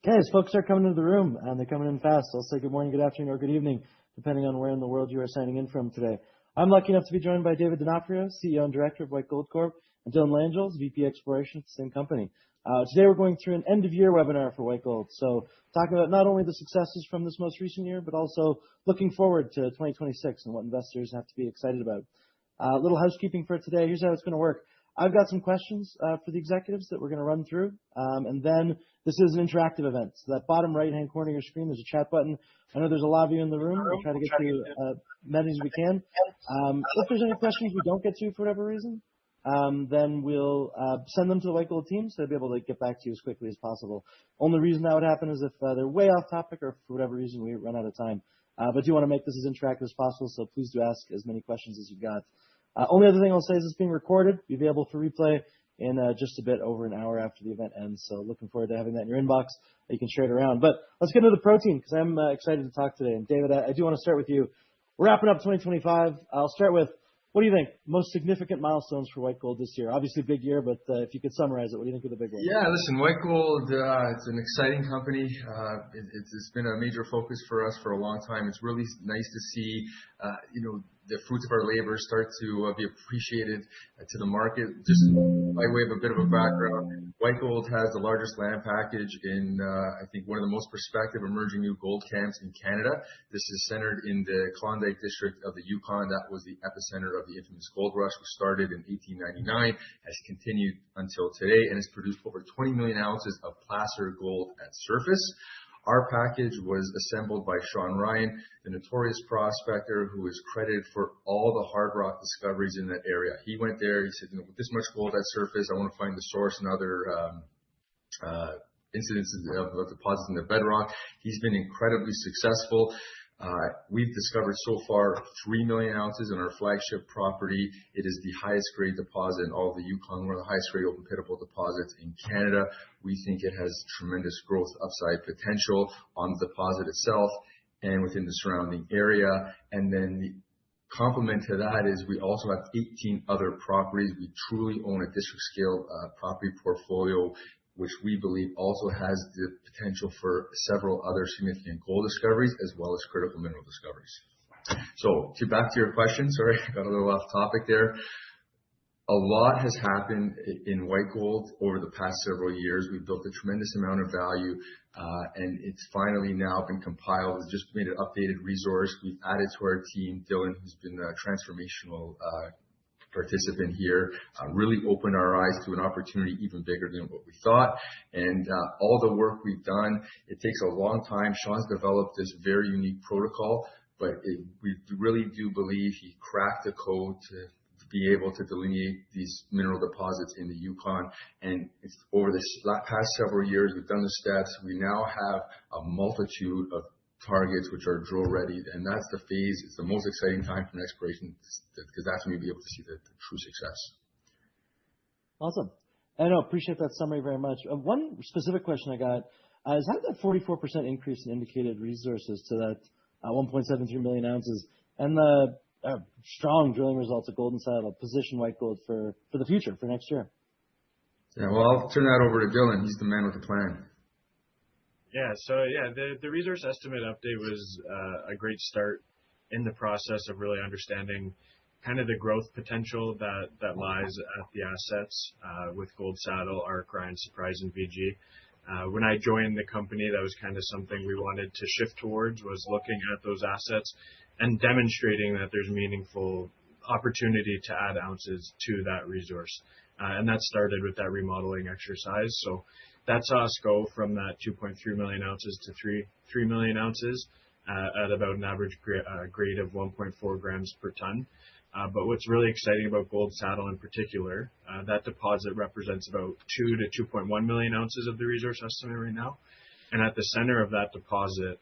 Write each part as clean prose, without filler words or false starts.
Okay, as folks are coming into the room, and they're coming in fast, I'll say good morning, good afternoon, or good evening, depending on where in the world you are signing in from today. I'm lucky enough to be joined by David D'Onofrio, CEO and Director of White Gold Corp, and Dylan Langels, VP Exploration at the same company. Today we're going through an end-of-year webinar for White Gold, so talking about not only the successes from this most recent year, but also looking forward to 2026 and what investors have to be excited about. A little housekeeping for today. Here's how it's going to work. I've got some questions for the executives that we're going to run through, and then this is an interactive event. So that bottom right-hand corner of your screen, there's a chat button. I know there's a lot of you in the room. We'll try to get to many as we can. If there's any questions we don't get to for whatever reason, then we'll send them to the White Gold team so they'll be able to get back to you as quickly as possible. Only reason that would happen is if they're way off topic or for whatever reason we run out of time. But do want to make this as interactive as possible, so please do ask as many questions as you've got. Only other thing I'll say is it's being recorded. You'll be able for replay in just a bit over an hour after the event ends. So looking forward to having that in your inbox. You can share it around. But let's get into the protein because I'm excited to talk today. And David, I do want to start with you. We're wrapping up 2025. I'll start with, what do you think? Most significant milestones for White Gold this year? Obviously, big year, but if you could summarize it, what do you think are the big ones? Yeah, listen, White Gold, it's an exciting company. It's been a major focus for us for a long time. It's really nice to see, the fruits of our labor start to be appreciated to the market. Just by way of a bit of a background, White Gold has the largest land package in, I think, one of the most prospective emerging new gold camps in Canada. This is centered in the Klondike district of the Yukon. That was the epicenter of the infamous gold rush, which started in 1899, has continued until today, and has produced over 20 million ounces of placer gold at surface. Our package was assembled by Sean Ryan, the notorious prospector who is credited for all the hard rock discoveries in that area. He went there, he said, with this much gold at surface, I want to find the source and other incidences of deposits in the bedrock. He's been incredibly successful. We've discovered so far 3 million ounces in our flagship property. It is the highest grade deposit in all of the Yukon, one of the highest grade open pitable deposits in Canada. We think it has tremendous growth upside potential on the deposit itself and within the surrounding area. And then the complement to that is we also have 18 other properties. We truly own a district scale property portfolio, which we believe also has the potential for several other significant gold discoveries as well as critical mineral discoveries. So back to your question, sorry, I got a little off topic there. A lot has happened in White Gold over the past several years. We've built a tremendous amount of value, and it's finally now been compiled. We've just made an updated resource. We've added to our team Dylan, who's been a transformational participant here, really opened our eyes to an opportunity even bigger than what we thought. And all the work we've done, it takes a long time. Sean's developed this very unique protocol, but we really do believe he cracked the code to be able to delineate these mineral deposits in the Yukon. And it's over this past several years, we've done the steps. We now have a multitude of targets which are drill ready, and that's the phase. It's the most exciting time for exploration because that's when you'll be able to see the true success. Awesome. I know, appreciate that summary very much. One specific question I got is how did that 44% increase in indicated resources to that 1.73 million ounces and the strong drilling results of Golden Saddle position White Gold for the future, for next year? Yeah, well, I'll turn that over to Dylan. He's the man with the plan. Yeah, so the resource estimate update was a great start in the process of really understanding kind of the growth potential that lies at the assets with Gold Saddle, Arc, Ryan, Surprise, and VG. When I joined the company, that was kind of something we wanted to shift towards, was looking at those assets and demonstrating that there's meaningful opportunity to add ounces to that resource. And that started with that remodeling exercise. So that saw us go from that 2.3 million ounces to 3 million ounces at about an average grade of 1.4 grams per ton. But what's really exciting about Gold Saddle in particular, that deposit represents about 2 to 2.1 million ounces of the resource estimate right now. And at the center of that deposit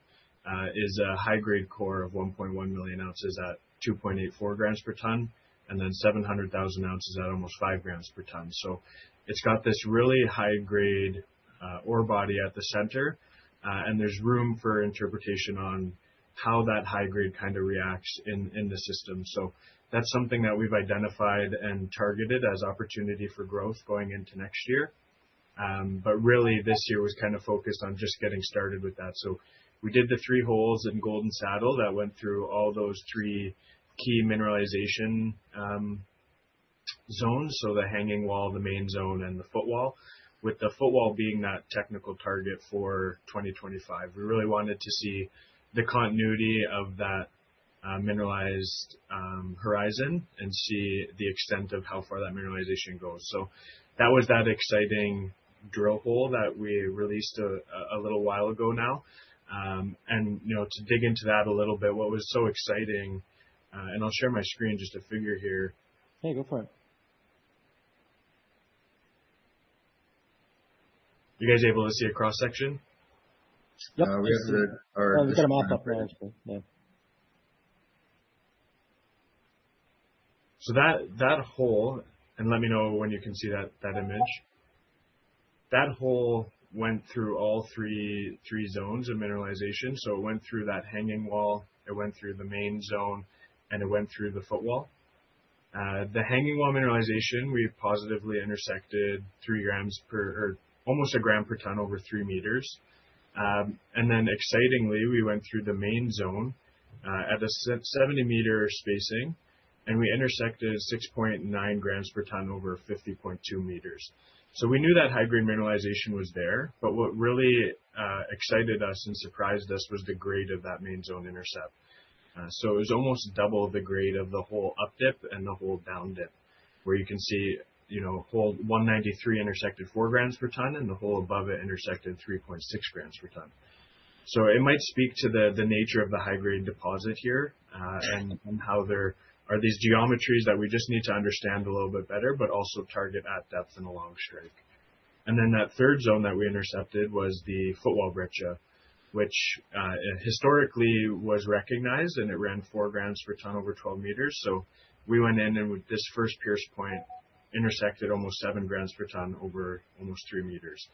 is a high-grade core of 1.1 million ounces at 2.84 grams per ton, and then 700,000 ounces at almost 5 grams per ton. So it's got this really high-grade ore body at the center, and there's room for interpretation on how that high-grade kind of reacts in the system. So that's something that we've identified and targeted as opportunity for growth going into next year. But really this year was kind of focused on just getting started with that. So we did the 3 holes in Golden Saddle that went through all those 3 key mineralization zones. So the hanging wall, the main zone, and the footwall, with the footwall being that technical target for 2025. We really wanted to see the continuity of that mineralized horizon and see the extent of how far that mineralization goes. So that was that exciting drill hole that we released a little while ago now. And, to dig into that a little bit, what was so exciting, and I'll share my screen, just a figure here. Hey, go for it. You guys able to see a cross section? Yep. We have we've got a map up there. Yeah. So that hole, and let me know when you can see that image. That hole went through all three zones of mineralization. So it went through that hanging wall, it went through the main zone, and it went through the footwall. The hanging wall mineralization, we positively intersected 3 grams or almost a gram per ton over 3 meters. And then excitingly, we went through the main zone at a 70-meter spacing, and we intersected 6.9 grams per ton over 50.2 meters. So we knew that high-grade mineralization was there, but what really excited us and surprised us was the grade of that main zone intercept. So it was almost double the grade of the whole up dip and the whole down dip, where you can see, hole 193 intersected 4 grams per ton, and the hole above it intersected 3.6 grams per ton. So it might speak to the nature of the high-grade deposit here, and how there are these geometries that we just need to understand a little bit better, but also target at depth and along strike. And then that third zone that we intercepted was the footwall breccia, which historically was recognized, and it ran 4 grams per ton over 12 meters. So we went in and with this first pierce point intersected almost 7 grams per ton over almost 3 meters.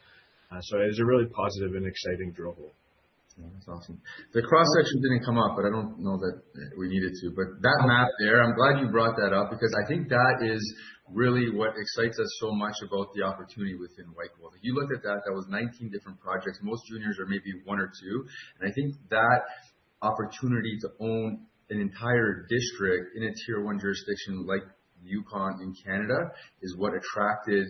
So it was a really positive and exciting drill hole. Yeah, that's awesome. The cross section didn't come up, but I don't know that we needed to. But that map there, I'm glad you brought that up, because I think that is really what excites us so much about the opportunity within White Gold. If you look at that was 19 different projects. Most juniors are maybe 1 or 2. And I think that opportunity to own an entire district in a tier 1 jurisdiction like Yukon in Canada is what attracted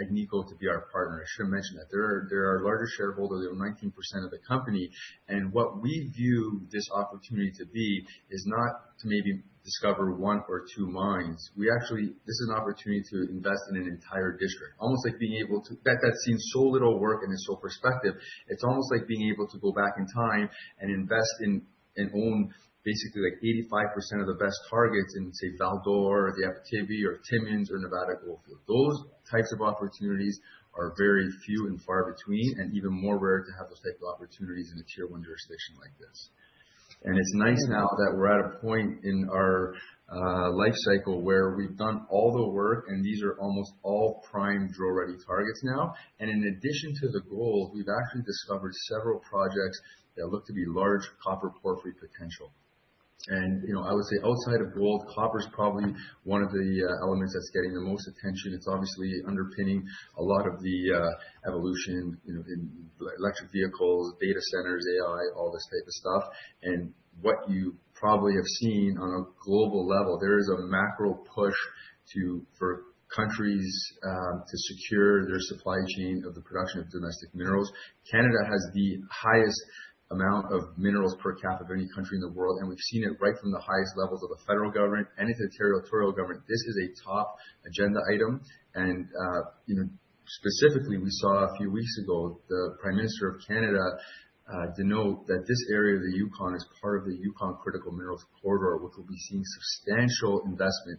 Agnico to be our partner. I should have mentioned that. They're our largest shareholder. They own 19% of the company. And what we view this opportunity to be is not to maybe discover 1 or 2 mines. This is an opportunity to invest in an entire district. Almost like being able to, that seems so little work and is so prospective. It's almost like being able to go back in time and invest in and own basically like 85% of the best targets in, say, Val-d'Or, or the Abitibi, or Timmins, or Nevada Goldfield. Those types of opportunities are very few and far between, and even more rare to have those type of opportunities in a tier 1 jurisdiction like this. And it's nice now that we're at a point in our life cycle where we've done all the work, and these are almost all prime drill-ready targets now. And in addition to the gold, we've actually discovered several projects that look to be large copper porphyry potential. And, I would say outside of gold, copper is probably one of the elements that's getting the most attention. It's obviously underpinning a lot of the evolution, in electric vehicles, data centers, AI, all this type of stuff. And what you probably have seen on a global level, there is a macro push for countries to secure their supply chain of the production of domestic minerals. Canada has the highest amount of minerals per capita of any country in the world, and we've seen it right from the highest levels of the federal government and into the territorial government. This is a top agenda item, and specifically, we saw a few weeks ago the Prime Minister of Canada denote that this area of the Yukon is part of the Yukon Critical Minerals Corridor, which will be seeing substantial investment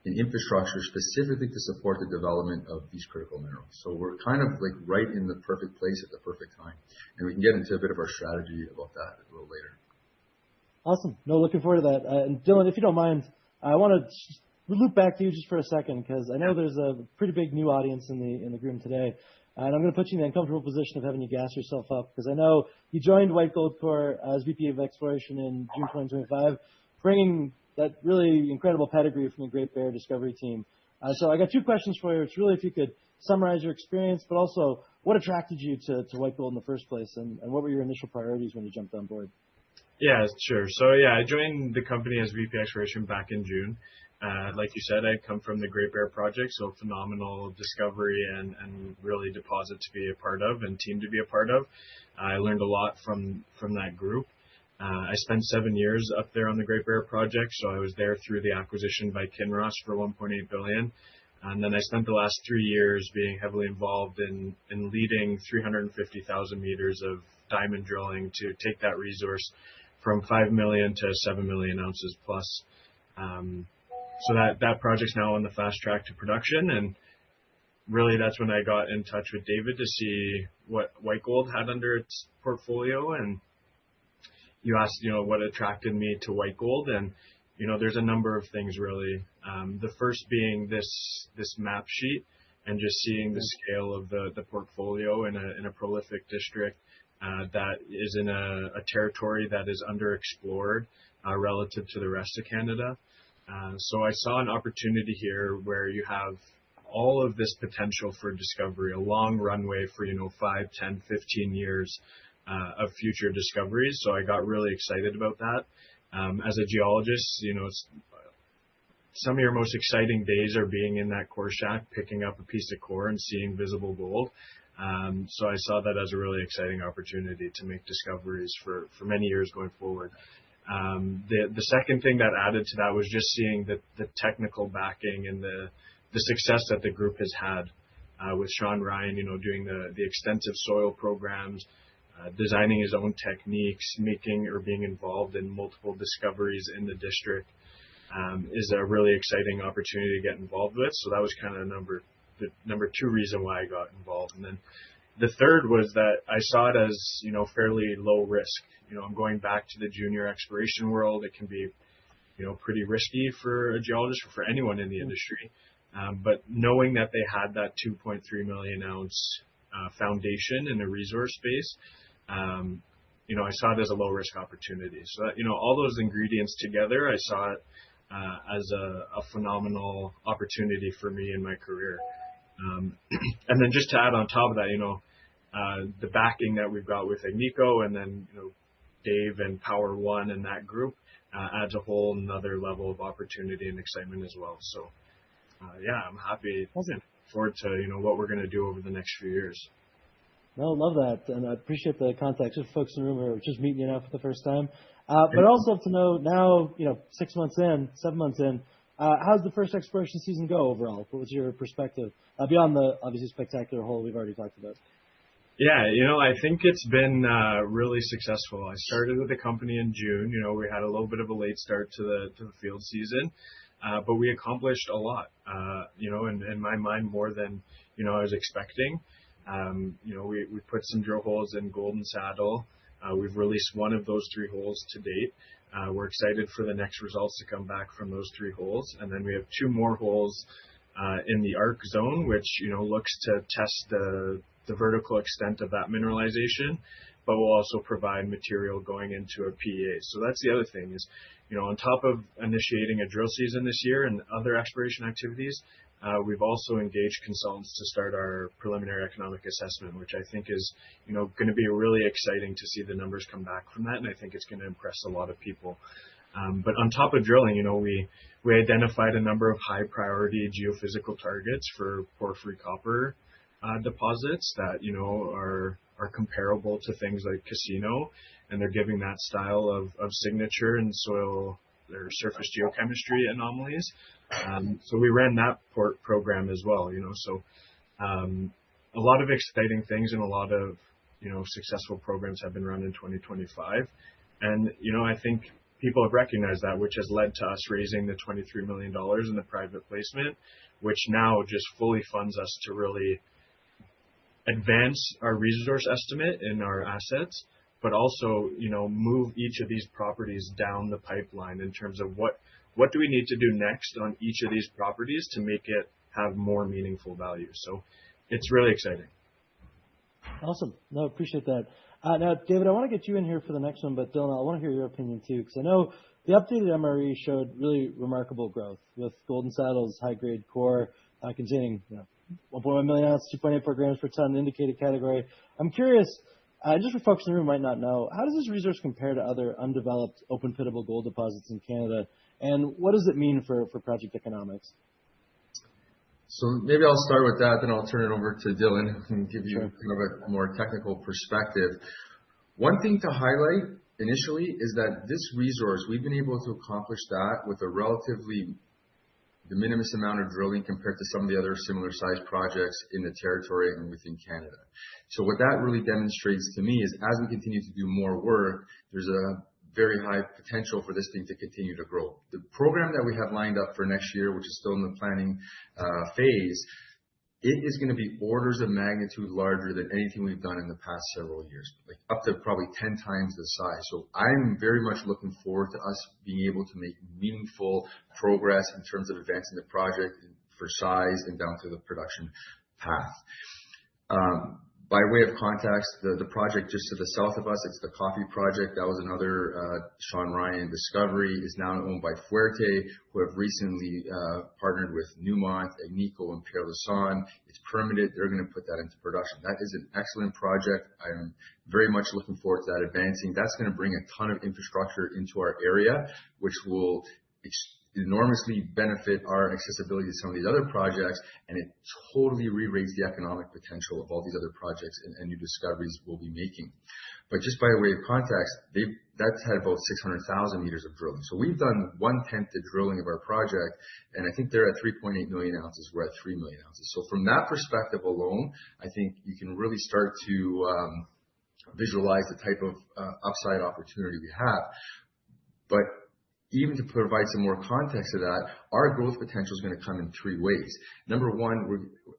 in infrastructure specifically to support the development of these critical minerals. So we're kind of like right in the perfect place at the perfect time. And we can get into a bit of our strategy about that a little later. Awesome. No, looking forward to that. And Dylan, if you don't mind, I want to loop back to you just for a second, because I know there's a pretty big new audience in the room today. And I'm going to put you in the uncomfortable position of having you gas yourself up, because I know you joined White Gold Corp as VP of Exploration in June 2025, bringing that really incredible pedigree from the Great Bear Discovery team. So I got 2 questions for you. It's really if you could summarize your experience, but also what attracted you to White Gold in the first place, and what were your initial priorities when you jumped on board? Yeah, sure. So yeah, I joined the company as VP Exploration back in June. Like you said, I come from the Great Bear project, so phenomenal discovery and really deposit to be a part of and team to be a part of. I learned a lot from that group. I spent 7 years up there on the Great Bear project, so I was there through the acquisition by Kinross for $1.8 billion. And then I spent the last 3 years being heavily involved in leading 350,000 meters of diamond drilling to take that resource from 5 million to 7 million ounces plus. So that project's now on the fast track to production, and really that's when I got in touch with David to see what White Gold had under its portfolio. And you asked, what attracted me to White Gold, and there's a number of things really. The first being this map sheet and just seeing the scale of the portfolio in a prolific district that is in a territory that is underexplored relative to the rest of Canada. So I saw an opportunity here where you have all of this potential for discovery, a long runway for 5, 10, 15 years of future discoveries. So I got really excited about that. As a geologist, some of your most exciting days are being in that core shack, picking up a piece of core and seeing visible gold. So I saw that as a really exciting opportunity to make discoveries for many years going forward. The second thing that added to that was just seeing the technical backing and the success that the group has had with Sean Ryan, doing the extensive soil programs, designing his own techniques, being involved in multiple discoveries in the district is a really exciting opportunity to get involved with. So that was kind of the number 2 reason why I got involved. And then the third was that I saw it as, fairly low risk. I'm going back to the junior exploration world. It can be, pretty risky for a geologist or for anyone in the industry. But knowing that they had that 2.3 million ounce foundation in the resource base, I saw it as a low risk opportunity. So that, all those ingredients together, I saw it as a phenomenal opportunity for me in my career. And then just to add on top of that, the backing that we've got with Agnico and then, Dave and Power One and that group adds a whole another level of opportunity and excitement as well. So, I'm happy. Looking forward to, what we're going to do over the next few years. No, love that. And I appreciate the context. Just folks in the room who are just meeting you now for the first time. But also to know now, 6 months in, 7 months in, how's the first exploration season go overall? What was your perspective beyond the obviously spectacular hole we've already talked about? Yeah, I think it's been really successful. I started with the company in June. We had a little bit of a late start to the field season, but we accomplished a lot. In my mind, more than I was expecting. We put some drill holes in Golden Saddle. We've released one of those 3 holes to date. We're excited for the next results to come back from those 3 holes, and then we have 2 more holes in the Arc Zone, which looks to test the vertical extent of that mineralization, but will also provide material going into a PEA. So that's the other thing is, on top of initiating a drill season this year and other exploration activities, we've also engaged consultants to start our preliminary economic assessment, which I think is, going to be really exciting to see the numbers come back from that, and I think it's going to impress a lot of people. But on top of drilling, we identified a number of high priority geophysical targets for porphyry copper deposits that are comparable to things like Casino, and they're giving that style of signature and soil or surface geochemistry anomalies. So we ran that program as well. So a lot of exciting things and a lot of successful programs have been run in 2025, and I think people have recognized that, which has led to us raising the $23 million in the private placement, which now just fully funds us to really advance our resource estimate in our assets, but also, move each of these properties down the pipeline in terms of what do we need to do next on each of these properties to make it have more meaningful value. So it's really exciting. Awesome. No, appreciate that. Now, David, I want to get you in here for the next one, but Dylan, I want to hear your opinion too, because I know the updated MRE showed really remarkable growth with Golden Saddle's high-grade core containing 1.1 million ounces, 2.84 grams per ton indicated category. I'm curious, just for folks in the room who might not know, how does this resource compare to other undeveloped open pitable gold deposits in Canada? And what does it mean for project economics? So maybe I'll start with that, then I'll turn it over to Dylan, who can give you Sure. kind of a more technical perspective. One thing to highlight initially is that this resource, we've been able to accomplish that with a relatively de minimis amount of drilling compared to some of the other similar sized projects in the territory and within Canada. So what that really demonstrates to me is as we continue to do more work, there's a very high potential for this thing to continue to grow. The program that we have lined up for next year, which is still in the planning phase, it is going to be orders of magnitude larger than anything we've done in the past several years, like up to probably 10 times the size. So I'm very much looking forward to us being able to make meaningful progress in terms of advancing the project for size and down to the production path. By way of context, the project just to the south of us, it's the Coffee Project. That was another Sean Ryan discovery, is now owned by Fuerte, who have recently partnered with Newmont, Agnico, and Pierre Lassonde. It's permitted. They're going to put that into production. That is an excellent project. I'm very much looking forward to that advancing. That's going to bring a ton of infrastructure into our area, which will enormously benefit our accessibility to some of these other projects, and it totally re-rates the economic potential of all these other projects and new discoveries we'll be making. But just by way of context, that's had about 600,000 meters of drilling. So we've done 1/10 the drilling of our project, and I think they're at 3.8 million ounces. We're at 3 million ounces. So from that perspective alone, I think you can really start to visualize the type of upside opportunity we have. But even to provide some more context to that, our growth potential is going to come in three ways. Number one,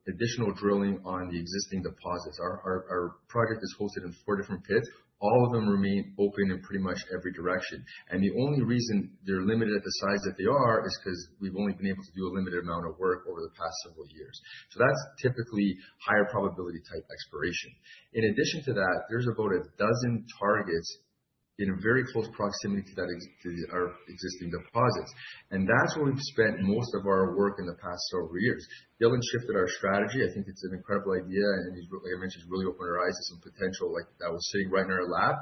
additional drilling on the existing deposits. Our project is hosted in 4 different pits. All of them remain open in pretty much every direction. And the only reason they're limited at the size that they are is because we've only been able to do a limited amount of work over the past several years. So that's typically higher probability type exploration. In addition to that, there's about a dozen targets in a very close proximity to our existing deposits. And that's where we've spent most of our work in the past several years. Dylan shifted our strategy. I think it's an incredible idea, and like I mentioned, he's really opened our eyes to some potential like that was sitting right in our lab.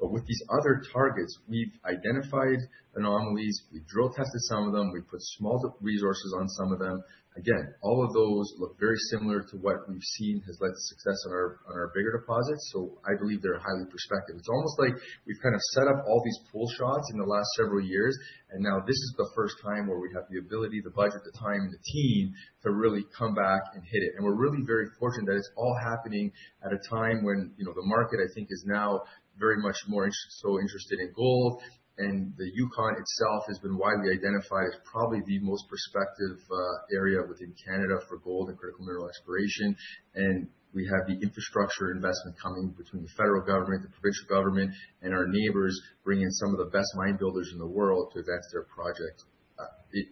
But with these other targets, we've identified anomalies, we've drill tested some of them, we put small resources on some of them. Again, all of those look very similar to what we've seen has led to success on our bigger deposits. So I believe they're highly prospective. It's almost like we've kind of set up all these pull shots in the last several years, and now this is the first time where we have the ability, the budget, the time, and the team to really come back and hit it. And we're really very fortunate that it's all happening at a time when the market, I think, is now very much more interested in gold. And the Yukon itself has been widely identified as probably the most prospective area within Canada for gold and critical mineral exploration. And we have the infrastructure investment coming between the federal government, the provincial government, and our neighbors, bringing in some of the best mine builders in the world to advance their project,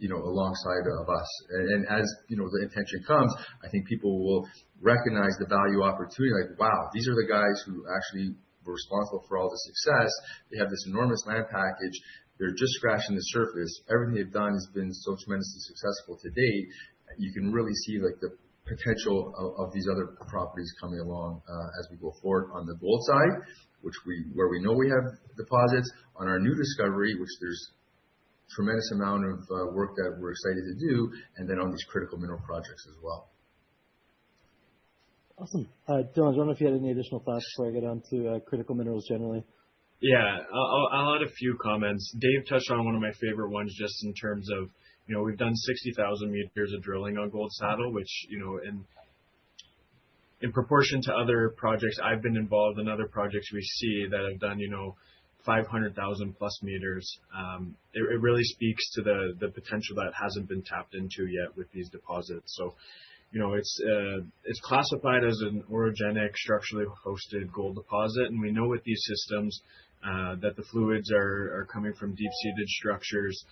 alongside of us. And as the intention comes, I think people will recognize the value opportunity. Like, wow, these are the guys who actually were responsible for all the success. They have this enormous land package. They're just scratching the surface. Everything they've done has been so tremendously successful to date. You can really see like the potential of these other properties coming along as we go forward on the gold side, where we know we have deposits. On our new discovery, which there's tremendous amount of work that we're excited to do, and then on these critical mineral projects as well. Awesome. Dylan, I was wondering if you had any additional thoughts before I get on to critical minerals generally. Yeah, I'll add a few comments. Dave touched on one of my favorite ones just in terms of, we've done 60,000 meters of drilling on Gold Saddle, which, in proportion to other projects I've been involved in, other projects we see that have done, 500,000 plus meters. It really speaks to the potential that hasn't been tapped into yet with these deposits. So, it's classified as an orogenic, structurally hosted gold deposit, and we know with these systems that the fluids are coming from deep-seated structures.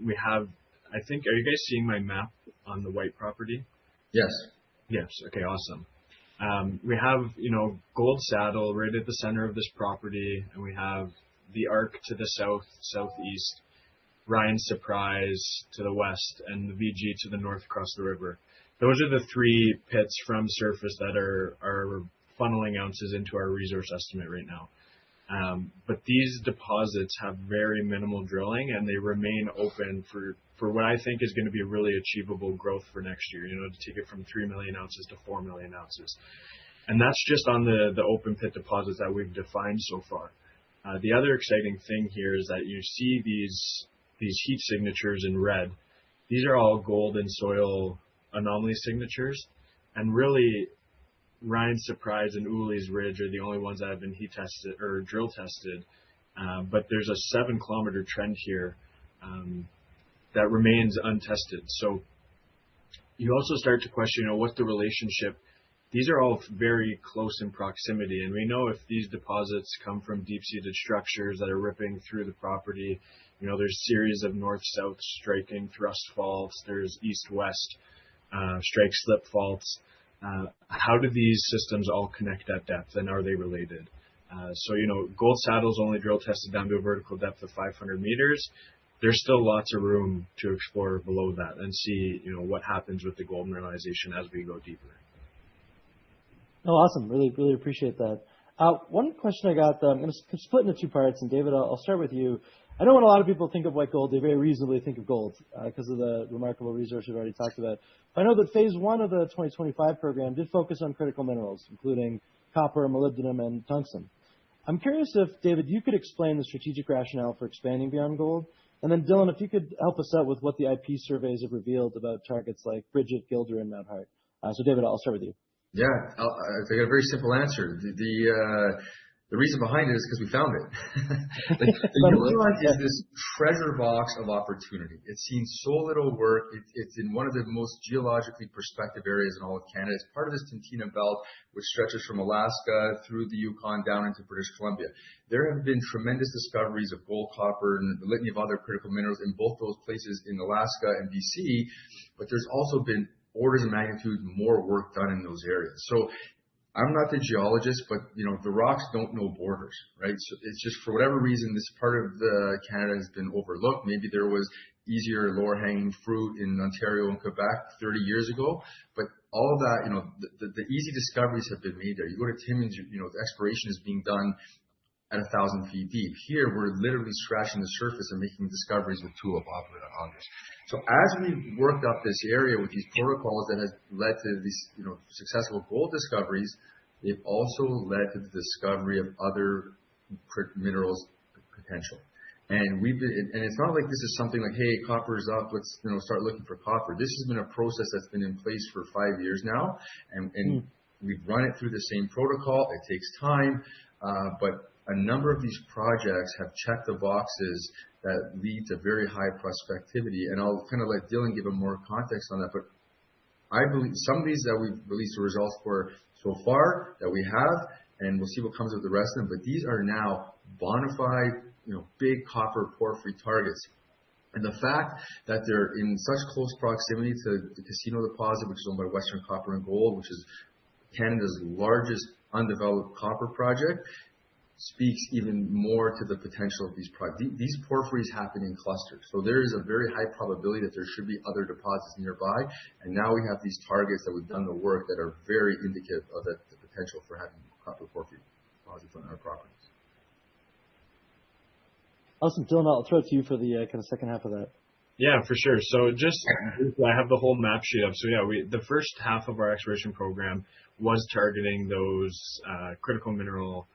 We have, I think, are you guys seeing my map on the white property? Yes. Yes. Okay. Awesome. We have, Gold Saddle right at the center of this property, and we have the Arc to the southeast, Ryan Surprise to the west, and the VG to the north across the river. those are the three pits from surface that are funneling ounces into our resource estimate right now. But these deposits have very minimal drilling, and they remain open for what I think is going to be a really achievable growth for next year, to take it from 3 million ounces to 4 million ounces. And that's just on the open pit deposits that we've defined so far. The other exciting thing here is that you see these heat signatures in red. These are all gold and soil anomaly signatures, and really Ryan's Surprise and Uli's Ridge are the only ones that have been heat tested or drill tested. But there's a 7-kilometer trend here that remains untested. So you also start to question, what's the relationship? These are all very close in proximity, and we know if these deposits come from deep-seated structures that are ripping through the property, there's a series of north-south striking thrust faults, there's east-west strike-slip faults. How do these systems all connect at depth, and are they related? So, Gold Saddle's only drill tested down to a vertical depth of 500 meters. There's still lots of room to explore below that and see, what happens with the gold mineralization as we go deeper. Oh, awesome. Really, really appreciate that. One question I got, I'm going to split into two parts, and David, I'll start with you. I know when a lot of people think of white gold, they very reasonably think of gold because of the remarkable resource we've already talked about. But I know that phase one of the 2025 program did focus on critical minerals, including copper, molybdenum, and tungsten. I'm curious if, David, you could explain the strategic rationale for expanding beyond gold. And then, Dylan, if you could help us out with what the IP surveys have revealed about targets like Bridget, Gilder, and Mount Hart. So, David, I'll start with you. Yeah, I got a very simple answer. The reason behind it is because we found it. The Yukon is this treasure box of opportunity. It's seen so little work. It's in one of the most geologically prospective areas in all of Canada. It's part of this Tintina Belt, which stretches from Alaska through the Yukon down into British Columbia. There have been tremendous discoveries of gold, copper, and a litany of other critical minerals in both those places in Alaska and BC, but there's also been orders of magnitude more work done in those areas. So I'm not the geologist, but the rocks don't know borders, right? So it's just for whatever reason, this part of Canada has been overlooked. Maybe there was easier, lower hanging fruit in Ontario and Quebec 30 years ago, but all of that, the easy discoveries have been made there. You go to Timmins, the exploration is being done at 1,000 feet deep. Here, we're literally scratching the surface and making discoveries with tulip augers. So as we've worked up this area with these protocols that has led to these, successful gold discoveries, they've also led to the discovery of other minerals potential. And it's not like this is something like, hey, copper's up, let's start looking for copper. This has been a process that's been in place for 5 years now, and we've run it through the same protocol. It takes time, but a number of these projects have checked the boxes that lead to very high prospectivity. And I'll kind of let Dylan give a more context on that. But I believe some of these that we've released the results for so far that we have, and we'll see what comes with the rest of them. But these are now bona fide, big copper porphyry targets. And the fact that they're in such close proximity to the Casino deposit, which is owned by Western Copper and Gold, which is Canada's largest undeveloped copper project, speaks even more to the potential of these projects. These porphyries happen in clusters. So there is a very high probability that there should be other deposits nearby. And now we have these targets that we've done the work that are very indicative of the potential for having copper porphyry deposits on our properties. Awesome. Dylan, I'll throw it to you for the kind of second half of that. Yeah, for sure. So I have the whole map sheet up. So yeah, the first half of our exploration program was targeting those critical mineral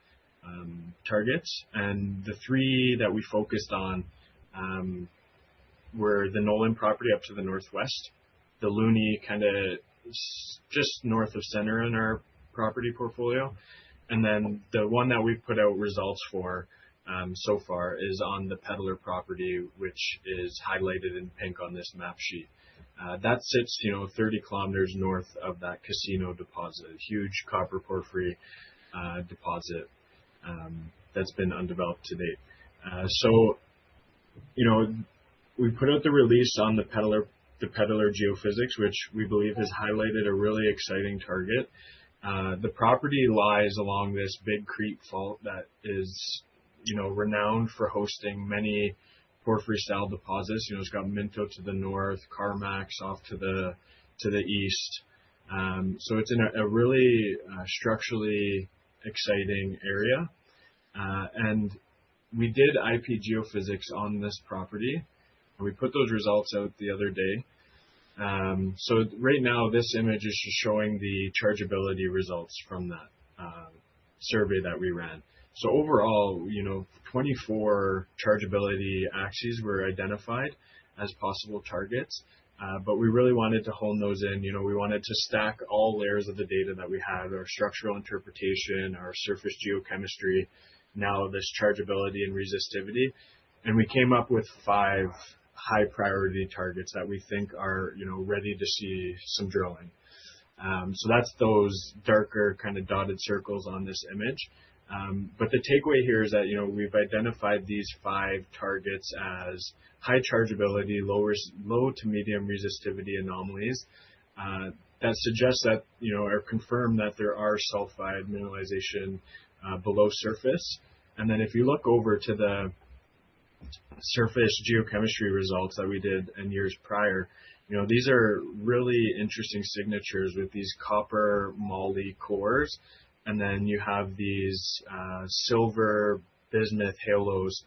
targets, and the three that we focused on were the Nolan property up to the northwest, the Looney kind of just north of center in our property portfolio, and then the one that we've put out results for so far is on the Peddler property, which is highlighted in pink on this map sheet. That sits 30 kilometers north of that Casino deposit, a huge copper porphyry deposit that's been undeveloped to date. So, we put out the release on the Peddler geophysics, which we believe has highlighted a really exciting target. The property lies along this big creek fault that is, renowned for hosting many porphyry-style deposits. It's got Minto to the north, Carmacks off to the to the east. So it's in a really structurally exciting area. And we did IP geophysics on this property, and we put those results out the other day. So right now, this image is just showing the chargeability results from that survey that we ran. So overall, 24 chargeability axes were identified as possible targets, but we really wanted to hone those in. We wanted to stack all layers of the data that we had, our structural interpretation, our surface geochemistry, now this chargeability and resistivity, and we came up with 5 high priority targets that we think are, ready to see some drilling. So that's those darker kind of dotted circles on this image. But the takeaway here is that, we've identified these 5 targets as high chargeability, low to medium resistivity anomalies that suggest that, or confirm that there are sulfide mineralization below surface. And then if you look over to the surface geochemistry results that we did in years prior, these are really interesting signatures with these copper moly cores. And then you have these silver bismuth halos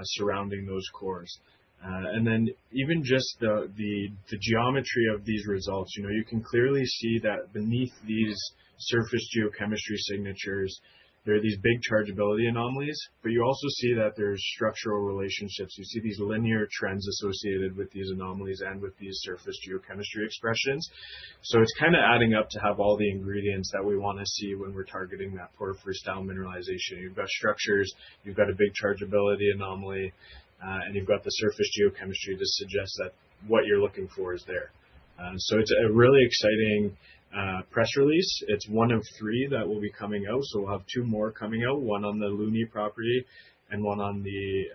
surrounding those cores. And then even just the geometry of these results, you can clearly see that beneath these surface geochemistry signatures, there are these big chargeability anomalies, but you also see that there's structural relationships. You see these linear trends associated with these anomalies and with these surface geochemistry expressions. So it's kind of adding up to have all the ingredients that we want to see when we're targeting that porphyry style mineralization. You've got structures, you've got a big chargeability anomaly, and you've got the surface geochemistry to suggest that what you're looking for is there. So it's a really exciting press release. It's one of 3 that will be coming out. So we'll have 2 more coming out, one on the Looney property and one on the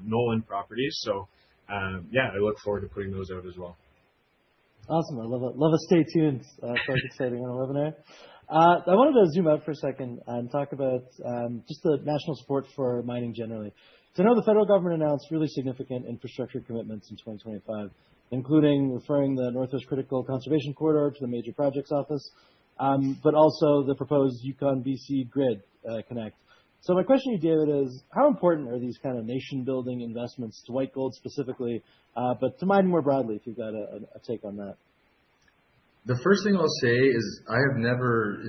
Nolan property. So I look forward to putting those out as well. Awesome. I love a stay tuned. Quite exciting on a webinar. I wanted to zoom out for a second and talk about just the national support for mining generally. So I know the federal government announced really significant infrastructure commitments in 2025, including referring the Northwest Critical Conservation Corridor to the Major Projects Office, but also the proposed Yukon-BC Grid Connect. So my question to you, David, is how important are these kind of nation-building investments to White Gold specifically, but to mining more broadly, if you've got a take on that? The first thing I'll say is I have never,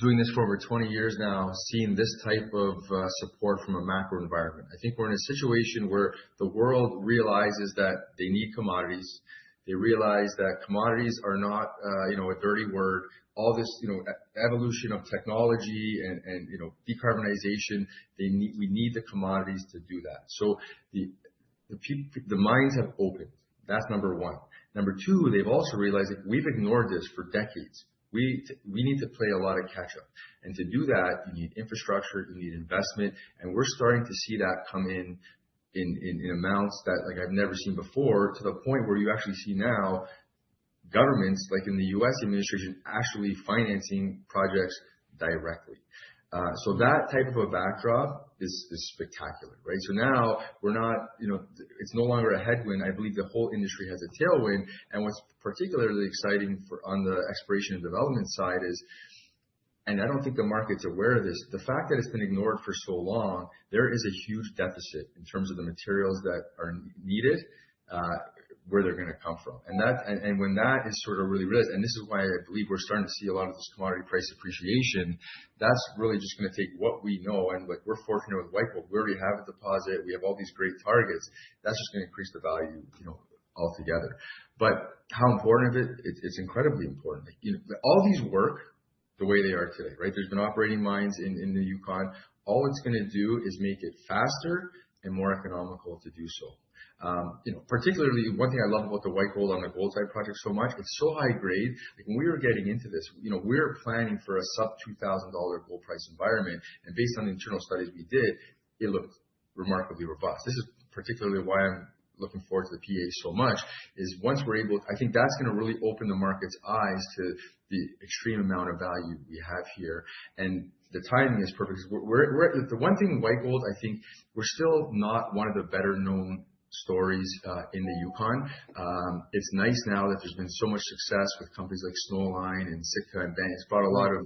doing this for over 20 years now, seen this type of support from a macro environment. I think we're in a situation where the world realizes that they need commodities. They realize that commodities are not, a dirty word. All this, evolution of technology and decarbonization, we need the commodities to do that. So the mines have opened. That's number 1. Number 2, they've also realized that we've ignored this for decades. We need to play a lot of catch up. And to do that, you need infrastructure, you need investment, and we're starting to see that come in amounts that like I've never seen before, to the point where you actually see now governments, like in the U.S. administration, actually financing projects directly. So that type of a backdrop is spectacular, right? So now we're not, it's no longer a headwind. I believe the whole industry has a tailwind. And what's particularly exciting on the exploration and development side is, and I don't think the market's aware of this, the fact that it's been ignored for so long, there is a huge deficit in terms of the materials that are needed, where they're going to come from. And when that is sort of really realized, and this is why I believe we're starting to see a lot of this commodity price appreciation, that's really just going to take what we know. And like we're fortunate with White Gold, we already have a deposit, we have all these great targets. That's just going to increase the value, altogether. But how important is it? It's incredibly important. Like, all these work the way they are today, right? There's been operating mines in the Yukon. All it's going to do is make it faster and more economical to do so. Particularly one thing I love about the White Gold on the gold side project so much, it's so high grade. Like when we were getting into this, we're planning for a sub $2,000 gold price environment. And based on the internal studies we did, it looked remarkably robust. This is particularly why I'm looking forward to the PA so much, is once we're able, I think that's going to really open the market's eyes to the extreme amount of value we have here. And the timing is perfect. We're the one thing in White Gold, I think we're still not one of the better known stories in the Yukon. It's nice now that there's been so much success with companies like Snowline and Sitka and Bank. It's brought a lot of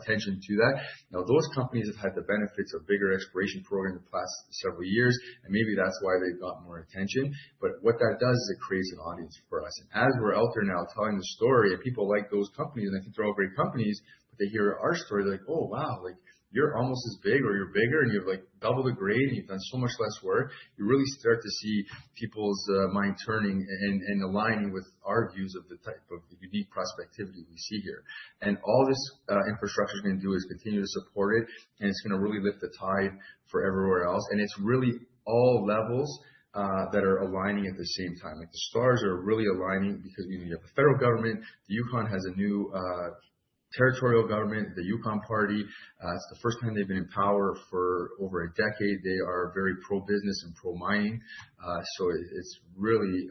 attention to that. Now, those companies have had the benefits of bigger exploration programs the past several years, and maybe that's why they've got more attention. But what that does is it creates an audience for us. And as we're out there now telling the story, and people like those companies, and I think they're all great companies, but they hear our story, they're like, oh, wow, like, you're almost as big or you're bigger and you've like double the grade and you've done so much less work. You really start to see people's mind turning and aligning with our views of the type of unique prospectivity we see here. And all this infrastructure is going to do is continue to support it, and it's going to really lift the tide for everywhere else. And it's really all levels that are aligning at the same time. Like the stars are really aligning because you have the federal government, the Yukon has a new territorial government, the Yukon Party. It's the first time they've been in power for over a decade. They are very pro-business and pro-mining. So it's really,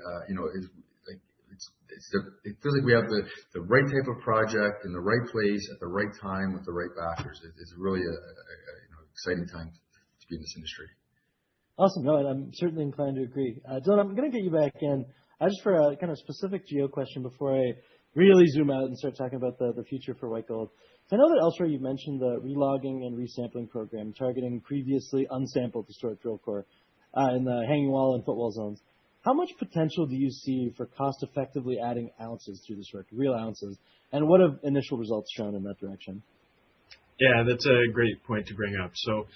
it feels like we have the right type of project in the right place at the right time with the right backers. It's really a exciting time to be in this industry. Awesome. No, I'm certainly inclined to agree. Dylan, I'm going to get you back in just for a kind of specific geo question before I really zoom out and start talking about the future for White Gold. So I know that elsewhere you've mentioned the relogging and resampling program targeting previously unsampled historic drill core in the hanging wall and footwall zones. How much potential do you see for cost effectively adding ounces to this work, real ounces? And what have initial results shown in that direction? Yeah, that's a great point to bring up. So,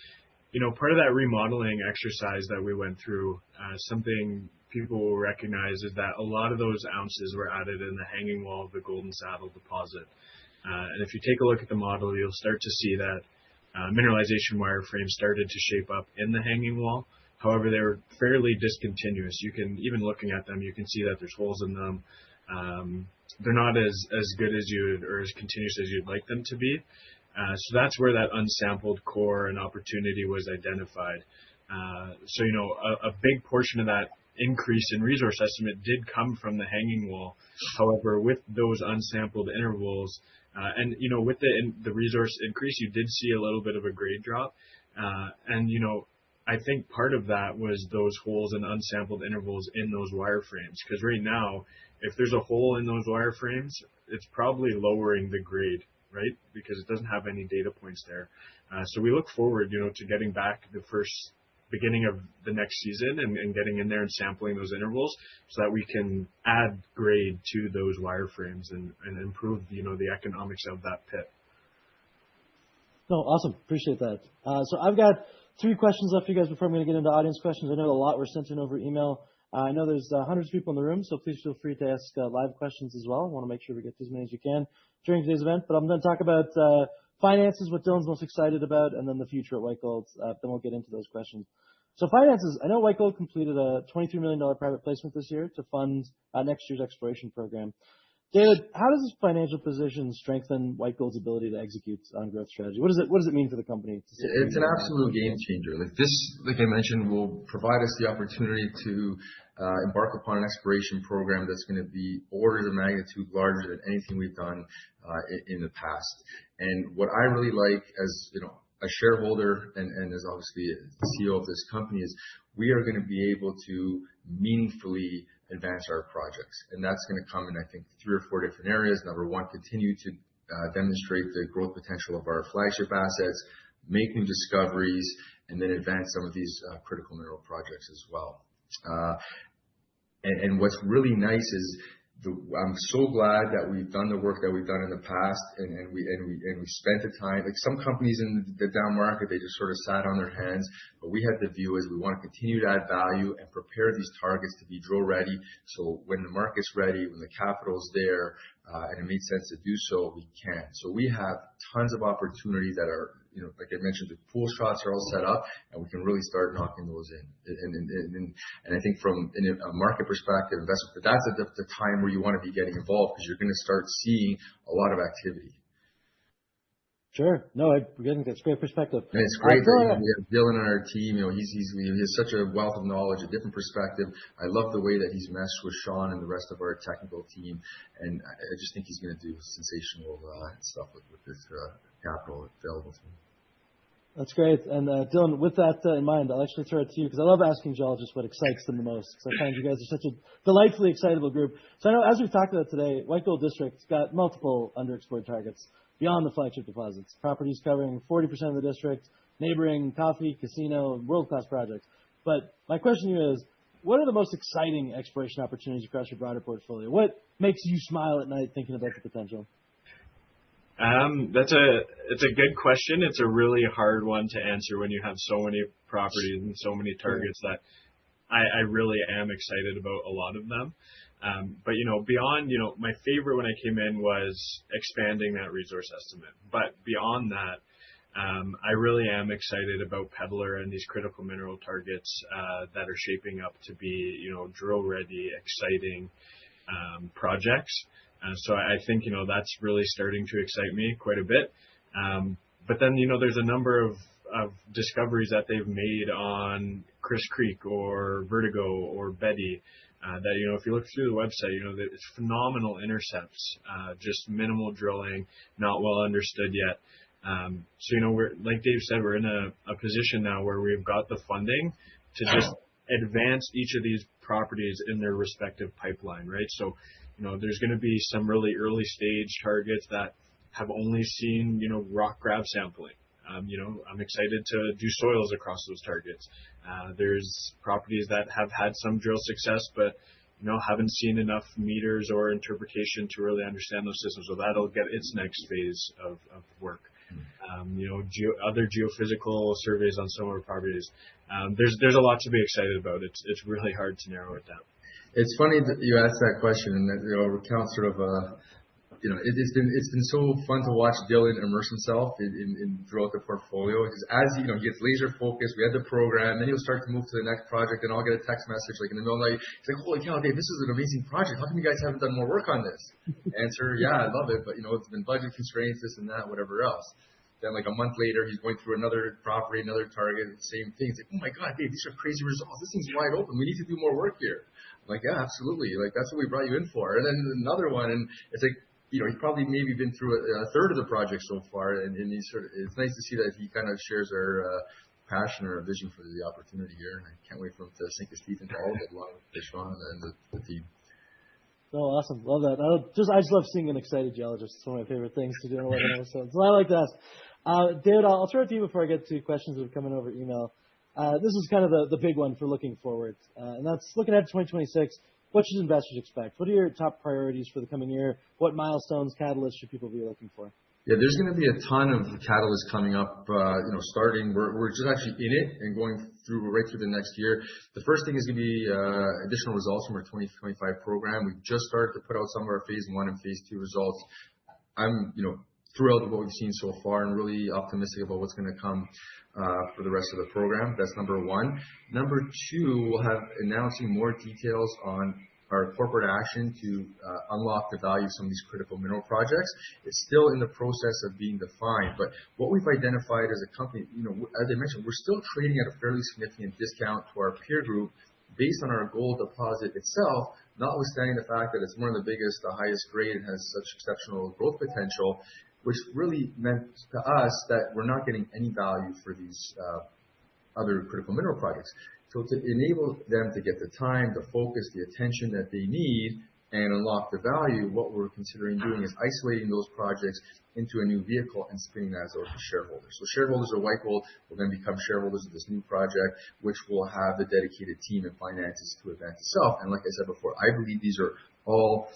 part of that remodeling exercise that we went through, something people will recognize is that a lot of those ounces were added in the hanging wall of the Golden Saddle deposit. And if you take a look at the model, you'll start to see that mineralization wireframes started to shape up in the hanging wall. However, they were fairly discontinuous. You can, even looking at them, you can see that there's holes in them. They're not as good as or as continuous as you'd like them to be. So that's where that unsampled core and opportunity was identified. So, a big portion of that increase in resource estimate did come from the hanging wall. However, with those unsampled intervals, and with the resource increase, you did see a little bit of a grade drop. And I think part of that was those holes and unsampled intervals in those wireframes. Because right now, if there's a hole in those wireframes, it's probably lowering the grade, right? Because it doesn't have any data points there. So we look forward, to getting back the first beginning of the next season and getting in there and sampling those intervals so that we can add grade to those wireframes and improve, the economics of that pit. No, awesome. Appreciate that. So I've got 3 questions left for you guys before I'm going to get into audience questions. I know a lot were sent in over email. I know there's hundreds of people in the room, so please feel free to ask live questions as well. I want to make sure we get as many as you can during today's event. But I'm going to talk about finances, what Dylan's most excited about, and then the future at White Gold. Then we'll get into those questions. So finances, I know White Gold completed a $23 million private placement this year to fund next year's exploration program. David, how does this financial position strengthen White Gold's ability to execute on growth strategy? What does it mean for the company? It's an absolute game changer. Like I mentioned, will provide us the opportunity to embark upon an exploration program that's going to be orders of magnitude larger than anything we've done in the past. And what I really like as a shareholder and as obviously the CEO of this company is we are going to be able to meaningfully advance our projects. And that's going to come in, I think, 3 or 4 different areas. Number one, continue to demonstrate the growth potential of our flagship assets, make new discoveries, and then advance some of these critical mineral projects as well. And what's really nice is I'm so glad that we've done the work that we've done in the past, and we spent the time. Like some companies in the down market, they just sort of sat on their hands. But we had the view is we want to continue to add value and prepare these targets to be drill ready. So when the market's ready, when the capital's there, and it made sense to do so, we can. So we have tons of opportunities that are, like I mentioned, the pool shots are all set up, and we can really start knocking those in. And I think from a market perspective, investment, that's the time where you want to be getting involved because you're going to start seeing a lot of activity. Sure. No, I think that's great perspective. And it's great that we have Dylan on our team. He has such a wealth of knowledge, a different perspective. I love the way that he's meshed with Sean and the rest of our technical team. And I just think he's going to do sensational stuff with this capital available to him. That's great. And Dylan, with that in mind, I'll actually throw it to you because I love asking geologists what excites them the most, because I find you guys are such a delightfully excitable group. So I know as we've talked about today, White Gold District's got multiple underexplored targets beyond the flagship deposits. Properties covering 40% of the district, neighboring coffee, casino, and world-class projects. But my question to you is, what are the most exciting exploration opportunities across your broader portfolio? What makes you smile at night thinking about the potential? It's a good question. It's a really hard one to answer when you have so many properties and so many targets that I really am excited about a lot of them. But, beyond, my favorite when I came in was expanding that resource estimate. But beyond that, I really am excited about Peddler and these critical mineral targets that are shaping up to be, drill-ready, exciting projects. So I think, that's really starting to excite me quite a bit. But then, there's a number of discoveries that they've made on Chris Creek or Vertigo or Betty that, if you look through the website, it's phenomenal intercepts, just minimal drilling, not well understood yet. So, we're, like Dave said, we're in a position now where we've got the funding to just advance each of these properties in their respective pipeline, right? So, there's going to be some really early stage targets that have only seen, rock grab sampling. I'm excited to do soils across those targets. There's properties that have had some drill success, but, haven't seen enough meters or interpretation to really understand those systems. So that'll get its next phase of work. Other geophysical surveys on some of our properties. There's a lot to be excited about. It's really hard to narrow it down. It's funny that you asked that question, and that recount sort of it's been so fun to watch Dylan immerse himself in throughout the portfolio, because as he gets laser focused, we had the program, then he'll start to move to the next project, and I'll get a text message like in the middle of the night. He's like, "Holy cow, Dave, this is an amazing project. How come you guys haven't done more work on this?" Answer: Yeah, I love it, but it's been budget constraints, this and that, whatever else. Then like a month later, he's going through another property, another target, same thing. He's like, "Oh my God, Dave, these are crazy results. This thing's wide open. We need to do more work here." I'm like, "Yeah, absolutely. Like that's what we brought you in for." And then another one, and it's like, he's probably maybe been through a third of the project so far, and he's it's nice to see that he kind of shares our passion or vision for the opportunity here. And I can't wait for him to sink his teeth into all of it, along with Sean and the team. Oh, awesome. Love that. I just love seeing an excited geologist. It's one of my favorite things to do in 11 episodes. So I like that. David, I'll throw it to you before I get to questions that have come in over email. This is kind of the big one for looking forward, and that's looking ahead to 2026. What should investors expect? What are your top priorities for the coming year? What milestones, catalysts should people be looking for? Yeah, there's going to be a ton of catalysts coming up. Starting, we're just actually in it and going through right through the next year. The first thing is going to be additional results from our 2025 program. We've just started to put out some of our phase 1 and phase 2 results. I'm thrilled with what we've seen so far and really optimistic about what's going to come for the rest of the program. That's number one. Number two, we'll have announcing more details on our corporate action to unlock the value of some of these critical mineral projects. It's still in the process of being defined, but what we've identified as a company, as I mentioned, we're still trading at a fairly significant discount to our peer group based on our gold deposit itself, notwithstanding the fact that it's one of the biggest, the highest grade, and has such exceptional growth potential, which really meant to us that we're not getting any value for these other critical mineral projects. So to enable them to get the time, the focus, the attention that they need and unlock the value, what we're considering doing is isolating those projects into a new vehicle and spinning that out to shareholders. So shareholders of White Gold will then become shareholders of this new project, which will have the dedicated team and finances to advance itself. And like I said before, I believe these are all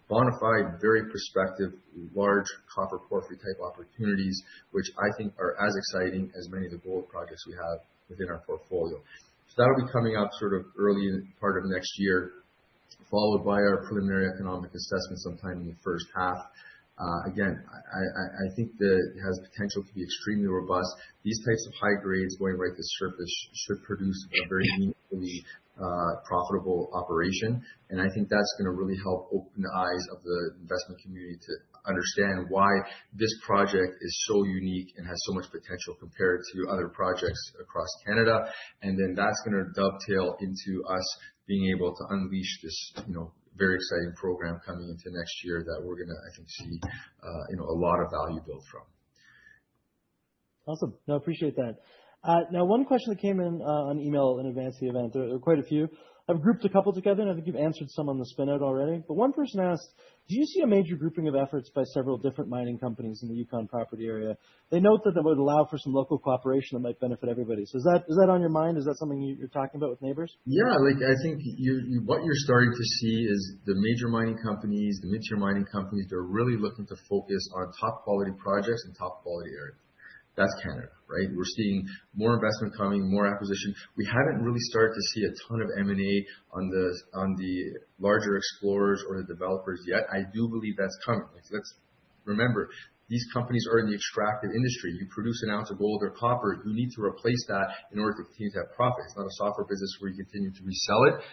bona fide, very prospective, large copper porphyry type opportunities, which I think are as exciting as many of the gold projects we have within our portfolio. So that'll be coming up sort of early part of next year, followed by our preliminary economic assessment sometime in the first half. Again, I think that it has potential to be extremely robust. These types of high grades going right to the surface should produce a very meaningfully profitable operation. And I think that's going to really help open the eyes of the investment community to understand why this project is so unique and has so much potential compared to other projects across Canada. And then that's going to dovetail into us being able to unleash this, very exciting program coming into next year that we're going to, I think, see, a lot of value built from. Awesome. No, appreciate that. Now, one question that came in on email in advance of the event, there are quite a few. I've grouped a couple together, and I think you've answered some on the spin-out already. But one person asked, do you see a major grouping of efforts by several different mining companies in the Yukon property area? They note that would allow for some local cooperation that might benefit everybody. So is that on your mind? Is that something you're talking about with neighbors? Yeah, like I think what you're starting to see is the major mining companies, the mid-tier mining companies, they're really looking to focus on top quality projects and top quality areas. That's Canada, right? We're seeing more investment coming, more acquisition. We haven't really started to see a ton of M&A on the larger explorers or the developers yet. I do believe that's coming. Let's remember, these companies are in the extractive industry. You produce an ounce of gold or copper, you need to replace that in order to continue to have profit. It's not a software business where you continue to resell it.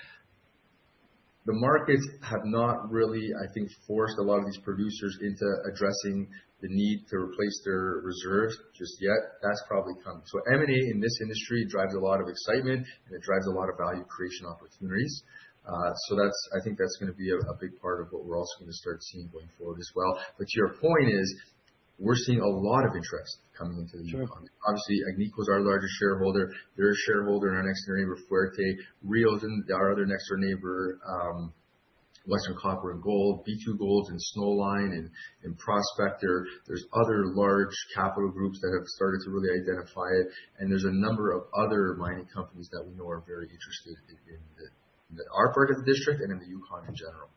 The markets have not really, I think, forced a lot of these producers into addressing the need to replace their reserves just yet. That's probably coming. So M&A in this industry drives a lot of excitement, and it drives a lot of value creation opportunities. So I think that's going to be a big part of what we're also going to start seeing going forward as well. But to your point is, we're seeing a lot of interest coming into the Yukon. Obviously, Agnico is our largest shareholder. They're a shareholder in our next door neighbor, Fuerte. Rio's in our other next door neighbor, Western Copper and Gold, B2 Gold's in Snowline and Prospector. There's other large capital groups that have started to really identify it. And there's a number of other mining companies that we know are very interested in our part of the district and in the Yukon in general.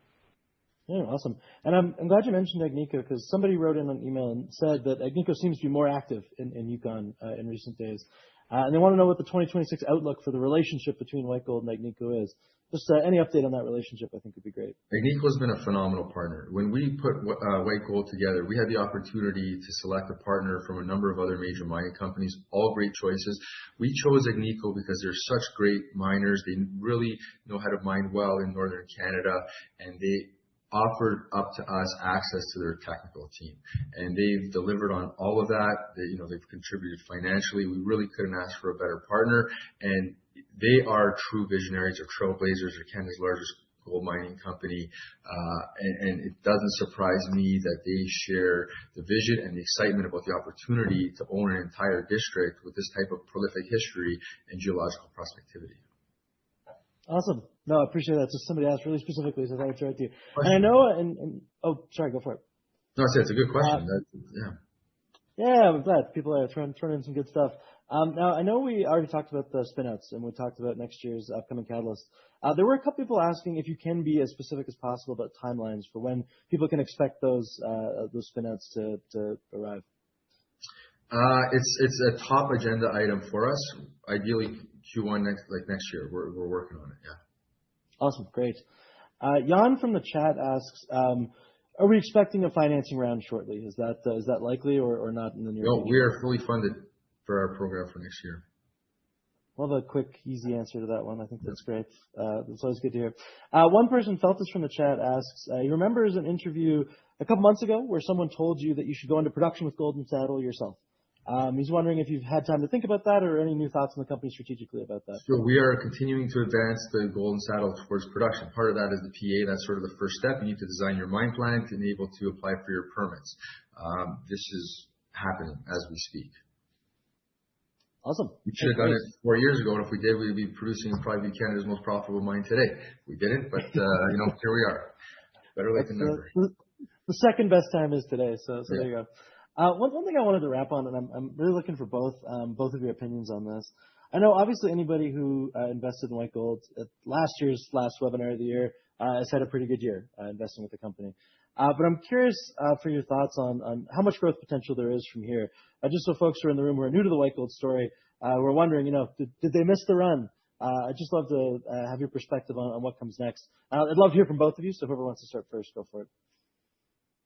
Yeah, awesome. And I'm glad you mentioned Agnico, because somebody wrote in an email and said that Agnico seems to be more active in Yukon in recent days. And they want to know what the 2026 outlook for the relationship between White Gold and Agnico is. Just any update on that relationship, I think, would be great. Agnico has been a phenomenal partner. When we put White Gold together, we had the opportunity to select a partner from a number of other major mining companies, all great choices. We chose Agnico because they're such great miners. They really know how to mine well in northern Canada, and they offered up to us access to their technical team, and they've delivered on all of that. They've contributed financially. We really couldn't ask for a better partner, and they are true visionaries or trailblazers. They're Canada's largest gold mining company, and it doesn't surprise me that they share the vision and the excitement about the opportunity to own an entire district with this type of prolific history and geological prospectivity. Awesome. No, I appreciate that. Just somebody asked really specifically, so I thought I'd throw it to you. And I know, oh, sorry, go for it. No, I said it's a good question. Yeah, I'm glad people are throwing in some good stuff. Now, I know we already talked about the spinouts, and we talked about next year's upcoming catalyst. There were a couple people asking if you can be as specific as possible about timelines for when people can expect those spinouts to arrive. It's a top agenda item for us. Ideally, Q1 next year. We're working on it. Yeah. Awesome, great. Jan from the chat asks, are we expecting a financing round shortly? Is that likely or not in the near future? No, we are fully funded for our program for next year. We'll have a quick, easy answer to that one. I think that's great. That's always good to hear. One person, Feltus from the chat, asks, he remembers an interview a couple months ago where someone told you that you should go into production with Golden Saddle yourself. He's wondering if you've had time to think about that or any new thoughts on the company strategically about that. So we are continuing to advance the Golden Saddle towards production. Part of that is the PA. That's sort of the first step. You need to design your mine plan to be able to apply for your permits. This is happening as we speak. Awesome. We should have done it 4 years ago, and if we did, we'd be producing probably Canada's most profitable mine today. We didn't, but here we are. Better late than never. The second best time is today, so yeah. There you go. One thing I wanted to wrap on, and I'm really looking for both of your opinions on this. I know obviously anybody who invested in White Gold at last webinar of the year has had a pretty good year investing with the company. But I'm curious for your thoughts on how much growth potential there is from here. Just so folks who are in the room who are new to the White Gold story, we're wondering, did they miss the run? I'd just love to have your perspective on what comes next. I'd love to hear from both of you, so whoever wants to start first, go for it.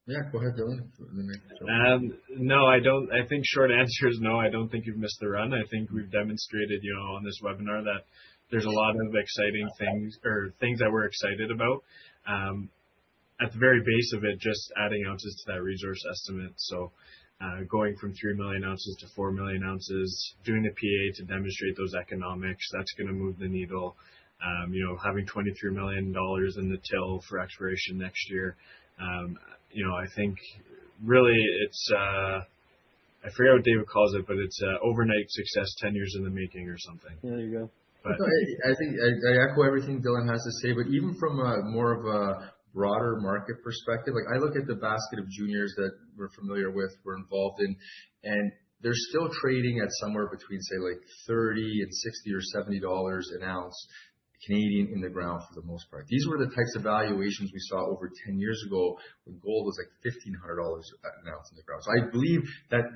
Yeah, go ahead, Dylan. No, I don't. I think short answer is no. I don't think you've missed the run. I think we've demonstrated, on this webinar that there's a lot of exciting things that we're excited about. At the very base of it, just adding ounces to that resource estimate. So going from 3 million ounces to 4 million ounces, doing the PA to demonstrate those economics, that's going to move the needle. Having $23 million in the till for exploration next year. I think really I forget what David calls it, but it's overnight success, 10 years in the making or something. Yeah, there you go. But I think I echo everything Dylan has to say, but even from more of a broader market perspective, like I look at the basket of juniors that we're familiar with, we're involved in, and they're still trading at somewhere between say like 30 and 60 or $70 an ounce Canadian in the ground for the most part. These were the types of valuations we saw over 10 years ago when gold was like $1,500 an ounce in the ground. So I believe that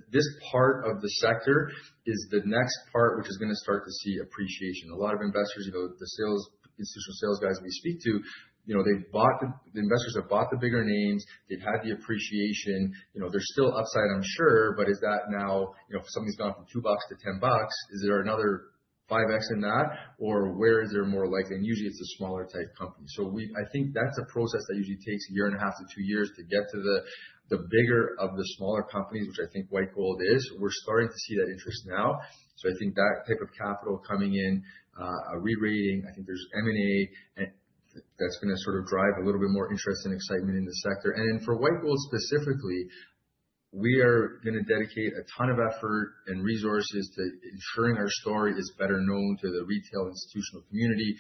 this part of the sector is the next part which is going to start to see appreciation. A lot of investors, the institutional sales guys we speak to, the investors have bought the bigger names. They've had the appreciation. There's still upside, I'm sure, but is that now, if something's gone from $2 to $10, is there another 5x in that, or where is there more likely? And usually it's a smaller type company. So I think that's a process that usually takes 1.5 years to 2 years to get to the bigger of the smaller companies, which I think White Gold is. We're starting to see that interest now. So I think that type of capital coming in, a re-rating, I think there's M&A, and that's going to sort of drive a little bit more interest and excitement in the sector. And then for White Gold specifically, we are going to dedicate a ton of effort and resources to ensuring our story is better known to the retail institutional community.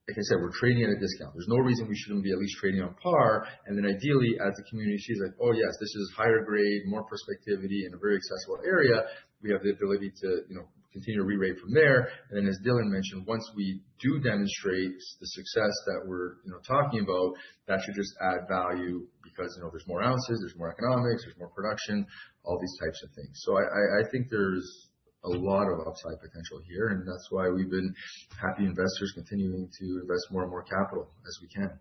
Like I said, we're trading at a discount. There's no reason we shouldn't be at least trading on par. And then ideally, as the community sees like, oh yes, this is higher grade, more prospectivity in a very accessible area, we have the ability to, continue to re-rate from there. And then as Dylan mentioned, once we do demonstrate the success that we're, talking about, that should just add value because, there's more ounces, there's more economics, there's more production, all these types of things. So I think there's a lot of upside potential here, and that's why we've been happy investors continuing to invest more and more capital as we can.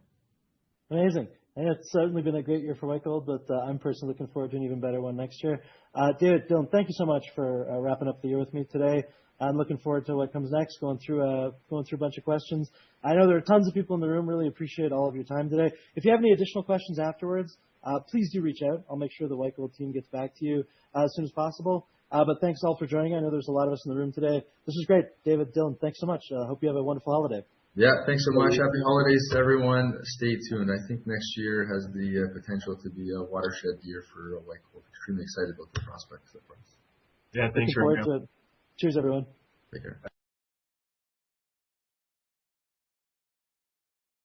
Amazing. And it's certainly been a great year for White Gold, but I'm personally looking forward to an even better one next year. David, Dylan, thank you so much for wrapping up the year with me today. I'm looking forward to what comes next, going through a bunch of questions. I know there are tons of people in the room. Really appreciate all of your time today. If you have any additional questions afterwards, please do reach out. I'll make sure the White Gold team gets back to you as soon as possible. But thanks all for joining. I know there's a lot of us in the room today. This was great. David, Dylan, thanks so much. Hope you have a wonderful holiday. Yeah, thanks so much. Happy holidays to everyone. Stay tuned. I think next year has the potential to be a watershed year for White Gold. Extremely excited about the prospects for us. Yeah, thanks for having me. Cheers, everyone. Take care.